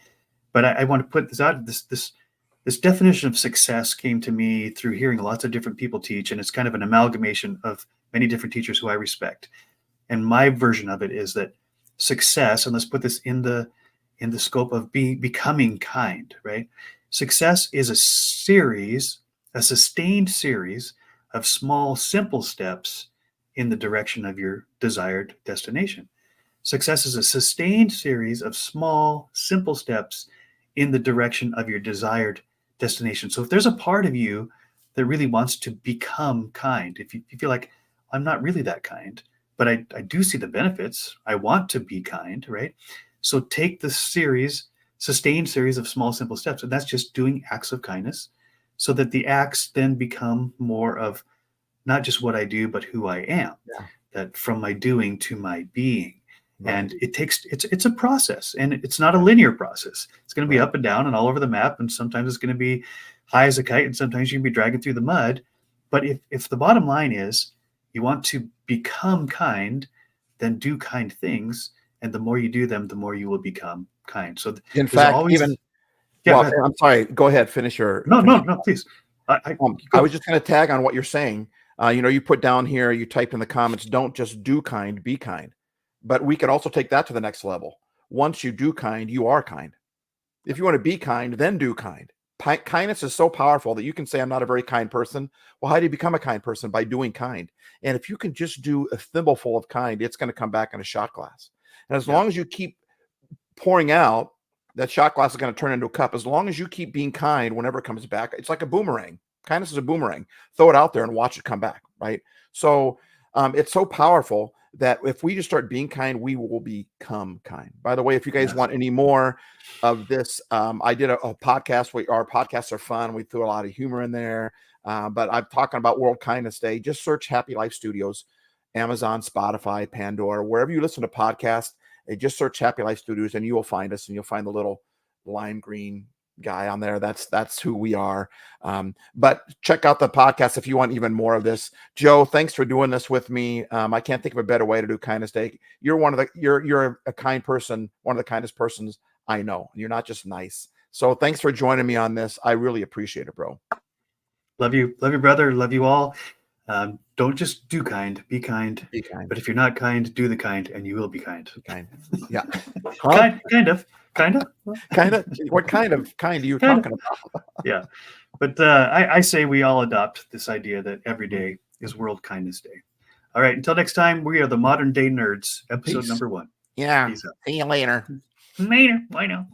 But I want to put this out. This definition of success came to me through hearing lots of different people teach, and it's kind of an amalgamation of many different teachers who I respect. And my version of it is that success, and let's put this in the scope of becoming kind, right? Success is a sustained series of small, simple steps in the direction of your desired destination. Success is a sustained series of small, simple steps in the direction of your desired destination. So if there's a part of you that really wants to become kind, if you feel like I'm not really that kind, but I do see the benefits, I want to be kind, right? So take the sustained series of small, simple steps. And that's just doing acts of kindness, so that the acts then become more of not just what I do, but who I am. That from my doing to my being. And it's a process, and it's not a linear process. It's going to be up and down and all over the map. And sometimes it's going to be high as a kite, and sometimes you can be dragging through the mud. But if the bottom line is you want to become kind, then do kind things. And the more you do them, the more you will become kind. So in fact, I'm sorry, go ahead, finish your. No, please. I was just going to tag on what you're saying. You put down here, you typed in the comments, don't just do kind, be kind. But we could also take that to the next level. Once you do kind, you are kind. If you want to be kind, then do kind. Kindness is so powerful that you can say, I'm not a very kind person. Well, how do you become a kind person? By doing kind. And if you can just do a thimbleful of kind, it's going to come back in a shot glass. And as long as you keep pouring out, that shot glass is going to turn into a cup. As long as you keep being kind, whenever it comes back, it's like a boomerang. Kindness is a boomerang. Throw it out there and watch it come back, right? So it's so powerful that if we just start being kind, we will become kind. By the way, if you guys want any more of this, I did a podcast. Our podcasts are fun. We threw a lot of humor in there. But I'm talking about World Kindness Day. Just search Happy Life Studios, Amazon, Spotify, Pandora, wherever you listen to podcasts. Just search Happy Life Studios and you will find us, and you'll find the little lime green guy on there. That's who we are. But check out the podcast if you want even more of this. Joe, thanks for doing this with me. I can't think of a better way to do Kindness Day. You're a kind person, one of the kindest persons I know. You're not just nice. So thanks for joining me on this. I really appreciate it, bro. Love you, brother. Love you all. Don't just do kind, be kind. Be kind. But if you're not kind, do the kind, and you will be kind. Be kind. Yeah. Kind of. Kind of. What kind of kind are you talking about? Yeah. But I say we all adopt this idea that every day is World Kindness Day. All right. Until next time, we are the Modern Day Nerds, episode number 1. Yeah. See you later. Later. Bye now.